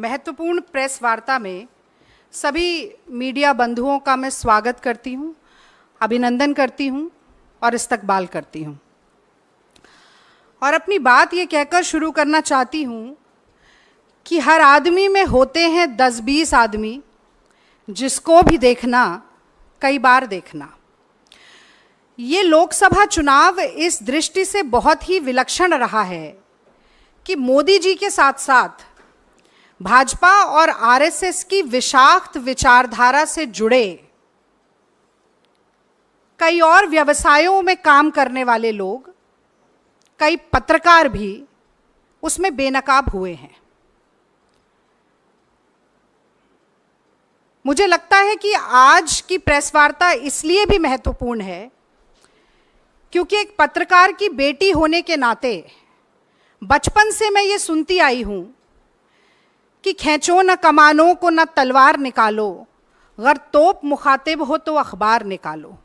महत्वपूर्ण प्रेस वार्ता में सभी मीडिया बंधुओं का मैं स्वागत करती हूं, अभिनंदन करती हूं और इस्तकबाल करती हूं। और अपनी बात ये कहकर शुरू करना चाहती हूं कि हर आदमी में होते हैं 10-20 आदमी, जिसको भी देखना कई बार देखना। ये लोकसभा चुनाव इस दृष्टि से बहुत ही विलक्षण रहा है कि मोदी जी के साथ साथ भाजपा और आरएसएस की विषाक्त विचारधारा से जुड़े कई और व्यवसायों में काम करने वाले लोग, कई पत्रकार भी उसमें बेनकाब हुए हैं। मुझे लगता है कि आज की प्रेस वार्ता इसलिए भी महत्वपूर्ण है क्योंकि एक पत्रकार की बेटी होने के नाते बचपन से मैं ये सुनती आई हूं कि खींचो न कमानों को न तलवार निकालो, अगर तोप मुखातिब हो तो अखबार निकालो।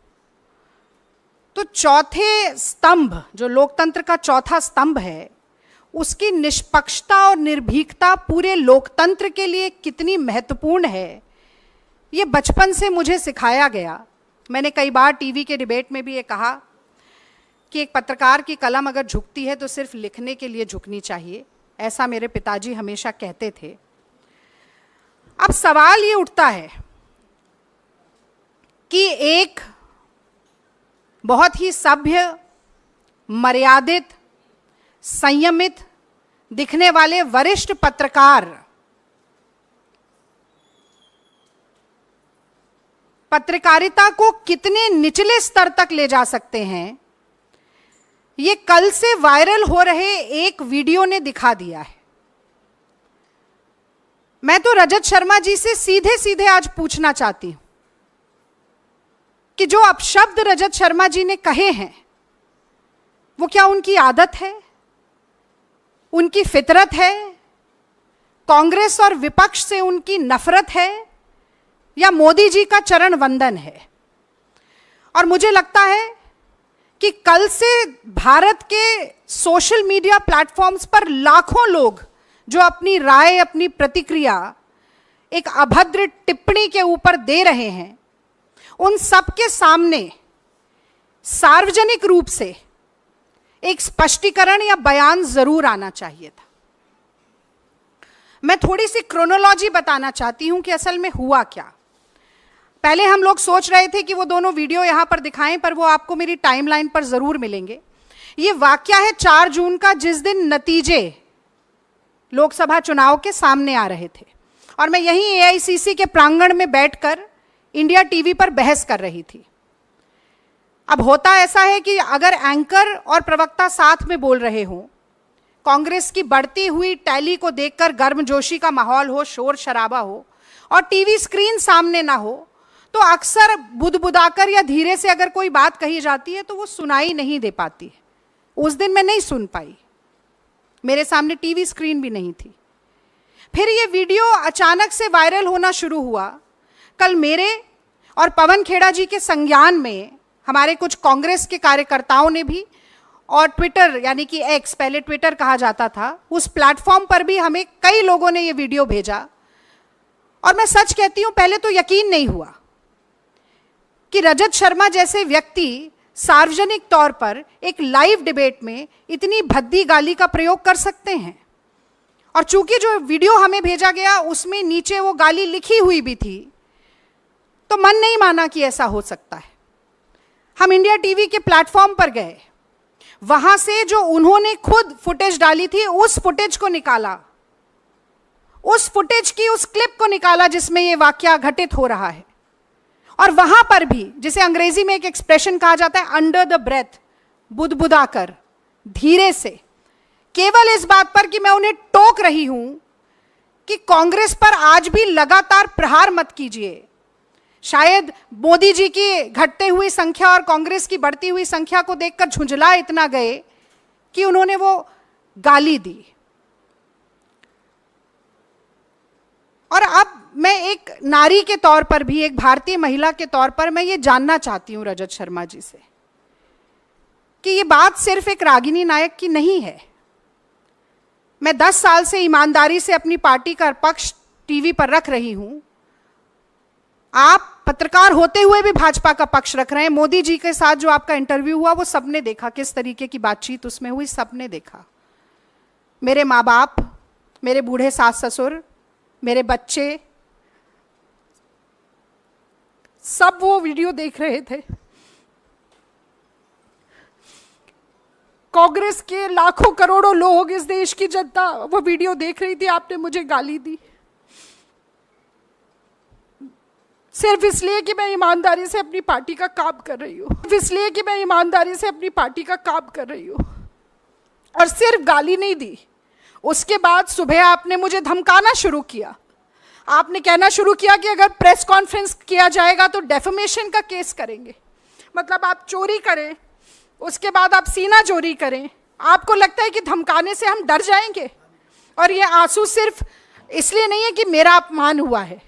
तो चौथे स्तंभ, जो लोकतंत्र का चौथा स्तंभ है, उसकी निष्पक्षता और निर्भीकता पूरे लोकतंत्र के लिए कितनी महत्वपूर्ण है, ये बचपन से मुझे सिखाया गया। मैंने कई बार टीवी के डिबेट में भी ये कहा कि एक पत्रकार की कलम अगर झुकती है तो सिर्फ लिखने के लिए झुकनी चाहिए, ऐसा मेरे पिताजी हमेशा कहते थे। अब सवाल ये उठता है कि एक बहुत ही सभ्य, मर्यादित, संयमित दिखने वाले वरिष्ठ पत्रकार पत्रकारिता को कितने निचले स्तर तक ले जा सकते हैं, ये कल से वायरल हो रहे एक वीडियो ने दिखा दिया है। मैं तो रजत शर्मा जी से सीधे सीधे आज पूछना चाहती हूं कि जो अपशब्द रजत शर्मा जी ने कहे हैं, वो क्या उनकी आदत है, उनकी फितरत है, कांग्रेस और विपक्ष से उनकी नफरत है, या मोदी जी का चरण वंदन है? और मुझे लगता है कि कल से भारत के सोशल मीडिया प्लेटफॉर्म्स पर लाखों लोग जो अपनी राय, अपनी प्रतिक्रिया एक अभद्र टिप्पणी के ऊपर दे रहे हैं, उन सब के सामने सार्वजनिक रूप से एक स्पष्टीकरण या बयान जरूर आना चाहिए था। मैं थोड़ी सी क्रोनोलॉजी बताना चाहती हूं कि असल में हुआ क्या। पहले हम लोग सोच रहे थे कि वो दोनों वीडियो यहां पर दिखाएं, पर वो आपको मेरी टाइमलाइन पर जरूर मिलेंगे। ये वाकया है 4 जून का, जिस दिन नतीजे लोकसभा चुनाव के सामने आ रहे थे और मैं यहीं एआईसीसी के प्रांगण में बैठकर इंडिया टीवी पर बहस कर रही थी। अब होता ऐसा है कि अगर एंकर और प्रवक्ता साथ में बोल रहे हों, कांग्रेस की बढ़ती हुई टैली को देखकर गर्मजोशी का माहौल हो, शोर शराबा हो और टीवी स्क्रीन सामने ना हो, तो अक्सर बुदबुदाकर या धीरे से अगर कोई बात कही जाती है तो वो सुनाई नहीं दे पाती है। उस दिन मैं नहीं सुन पाई, मेरे सामने टीवी स्क्रीन भी नहीं थी। फिर ये वीडियो अचानक से वायरल होना शुरू हुआ। कल मेरे और पवन खेड़ा जी के संज्ञान में हमारे कुछ कांग्रेस के कार्यकर्ताओं ने भी, और ट्विटर यानी कि एक्स, पहले ट्विटर कहा जाता था, उस प्लेटफॉर्म पर भी हमें कई लोगों ने ये वीडियो भेजा। और मैं सच कहती हूं, पहले तो यकीन नहीं हुआ कि रजत शर्मा जैसे व्यक्ति सार्वजनिक तौर पर एक लाइव डिबेट में इतनी भद्दी गाली का प्रयोग कर सकते हैं। और चूंकि जो वीडियो हमें भेजा गया उसमें नीचे वो गाली लिखी हुई भी थी, तो मन नहीं माना कि ऐसा हो सकता है। हम इंडिया टीवी के प्लेटफॉर्म पर गए, वहां से जो उन्होंने खुद फुटेज डाली थी उस फुटेज को निकाला, उस फुटेज की उस क्लिप को निकाला जिसमें ये वाकया घटित हो रहा है। और वहां पर भी, जिसे अंग्रेजी में एक एक्सप्रेशन कहा जाता है, अंडर द ब्रेथ, बुदबुदाकर, धीरे से, केवल इस बात पर कि मैं उन्हें टोक रही हूं कि कांग्रेस पर आज भी लगातार प्रहार मत कीजिए। शायद मोदी जी की घटते हुई संख्या और कांग्रेस की बढ़ती हुई संख्या को देखकर झुंझला इतना गए कि उन्होंने वो गाली दी। और अब मैं एक नारी के तौर पर भी, एक भारतीय महिला के तौर पर, मैं ये जानना चाहती हूं रजत शर्मा जी से कि ये बात सिर्फ एक रागिनी नायक की नहीं है। मैं 10 साल से ईमानदारी से अपनी पार्टी का पक्ष टीवी पर रख रही हूं। आप पत्रकार होते हुए भी भाजपा का पक्ष रख रहे हैं। मोदी जी के साथ जो आपका इंटरव्यू हुआ वो सबने देखा, किस तरीके की बातचीत उसमें हुई, सबने देखा। मेरे माँ बाप, मेरे बूढ़े सास ससुर, मेरे बच्चे, सब वो वीडियो देख रहे थे। कांग्रेस के लाखों करोड़ों लोग, इस देश की जनता वो वीडियो देख रही थी। आपने मुझे गाली दी सिर्फ इसलिए कि मैं ईमानदारी से अपनी पार्टी का काम कर रही हूँ, इसलिए कि मैं ईमानदारी से अपनी पार्टी का काम कर रही हूँ। और सिर्फ गाली नहीं दी, उसके बाद सुबह आपने मुझे धमकाना शुरू किया। आपने कहना शुरू किया कि अगर प्रेस कॉन्फ्रेंस किया जाएगा तो डेफेमेशन का केस करेंगे। मतलब आप चोरी करें, उसके बाद आप सीना चोरी करें। आपको लगता है कि धमकाने से हम डर जाएंगे? और ये आंसू सिर्फ इसलिए नहीं है कि मेरा अपमान हुआ है,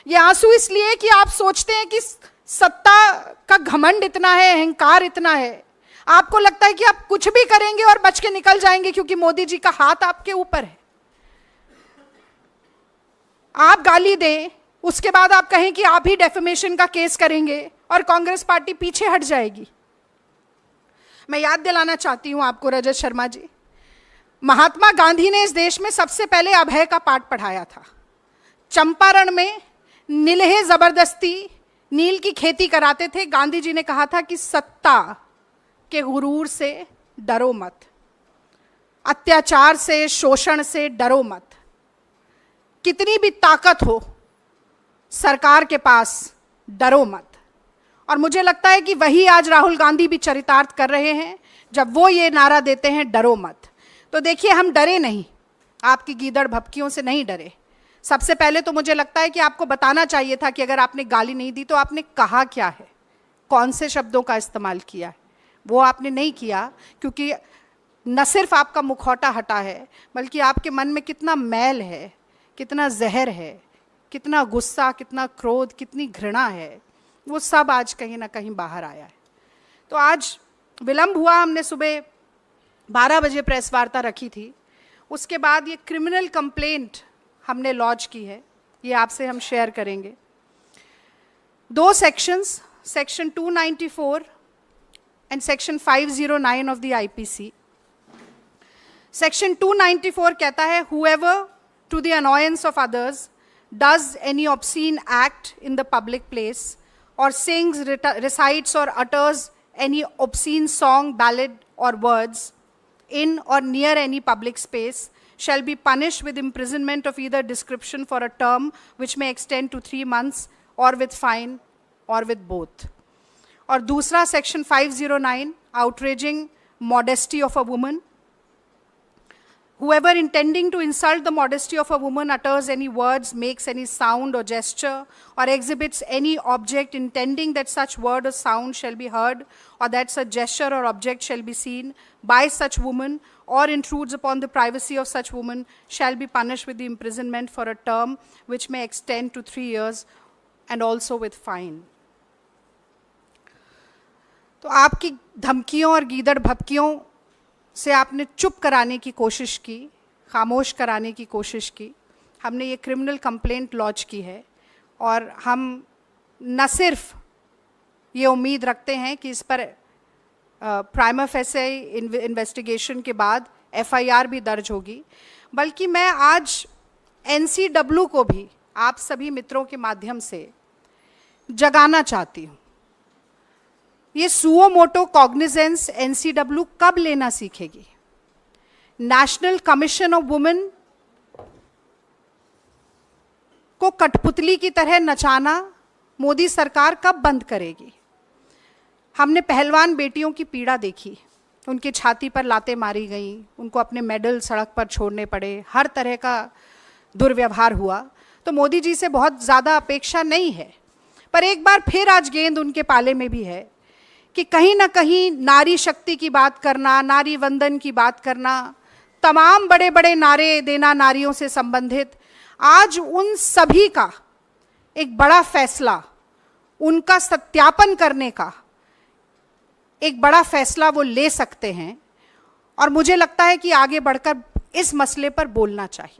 ये आंसू इसलिए कि आप सोचते हैं कि सत्ता का घमंड इतना है, अहंकार इतना है, आपको लगता है कि आप कुछ भी करेंगे और बच के निकल जाएंगे क्योंकि मोदी जी का हाथ आपके ऊपर है। आप गाली दें, उसके बाद आप कहें कि आप ही डेफेमेशन का केस करेंगे और कांग्रेस पार्टी पीछे हट जाएगी। मैं याद दिलाना चाहती हूं आपको रजत शर्मा जी, महात्मा गांधी ने इस देश में सबसे पहले अभय का पाठ पढ़ाया था। चंपारण में नीलहे जबरदस्ती नील की खेती कराते थे। गांधी जी ने कहा था कि सत्ता के गुरूर से डरो मत, अत्याचार से, शोषण से डरो मत। कितनी भी ताकत हो सरकार के पास, डरो मत। और मुझे लगता है कि वही आज राहुल गांधी भी चरितार्थ कर रहे हैं जब वो ये नारा देते हैं डरो मत। तो देखिए, हम डरे नहीं, आपकी गीदड़ भपकियों से नहीं डरे। सबसे पहले तो मुझे लगता है कि आपको बताना चाहिए था कि अगर आपने गाली नहीं दी तो आपने कहा क्या है, कौन से शब्दों का इस्तेमाल किया है। वो आपने नहीं किया क्योंकि न सिर्फ आपका मुखौटा हटा है, बल्कि आपके मन में कितना मैल है, कितना जहर है, कितना गुस्सा, कितना क्रोध, कितनी घृणा है, वो सब आज कहीं ना कहीं बाहर आया है। तो आज विलंब हुआ, हमने सुबह 12 बजे प्रेस वार्ता रखी थी। उसके बाद ये क्रिमिनल कंप्लेंट हमने लॉन्च की है, ये आपसे हम शेयर करेंगे। 2 sections, section 294 and section 509 of the IPC. Section 294 कहता है, whoever to the annoyance of others does any obscene act in the public place or sings, recites or utters any obscene song, ballad or words in or near any public space shall be punished with imprisonment of either description for a term which may extend to 3 months or with fine or with both. और दूसरा section 509, outraging modesty of a woman. Whoever intending to insult the modesty of a woman utters any words, makes any sound or gesture, or exhibits any object intending that such word or sound shall be heard, or that such gesture or object shall be seen by such woman, or intrudes upon the privacy of such woman, shall be punished with the imprisonment for a term which may extend to 3 years, and also with fine. तो आपकी धमकियों और गीदड़ भपकियों से आपने चुप कराने की कोशिश की, खामोश कराने की कोशिश की। हमने ये क्रिमिनल कंप्लेंट लॉन्च की है और हम न सिर्फ ये उम्मीद रखते हैं कि इस पर प्राइमा फेसे इन्वेस्टिगेशन के बाद एफआईआर भी दर्ज होगी, बल्कि मैं आज एनसीडब्ल्यू को भी आप सभी मित्रों के माध्यम से जगाना चाहती हूँ। ये सुओ मोटो कॉग्निजेंस एनसीडब्ल्यू कब लेना सीखेगी? नेशनल कमीशन ऑफ वुमेन को कठपुतली की तरह नचाना मोदी सरकार कब बंद करेगी? हमने पहलवान बेटियों की पीड़ा देखी, उनकी छाती पर लातें मारी गई, उनको अपने मेडल सड़क पर छोड़ने पड़े, हर तरह का दुर्व्यवहार हुआ। तो मोदी जी से बहुत ज़्यादा अपेक्षा नहीं है, पर एक बार फिर आज गेंद उनके पाले में भी है कि कहीं ना कहीं नारी शक्ति की बात करना, नारी वंदन की बात करना, तमाम बड़े बड़े नारे देना नारियों से संबंधित, आज उन सभी का एक बड़ा फैसला, उनका सत्यापन करने का एक बड़ा फैसला वो ले सकते हैं। और मुझे लगता है कि आगे बढ़कर इस मसले पर बोलना चाहिए।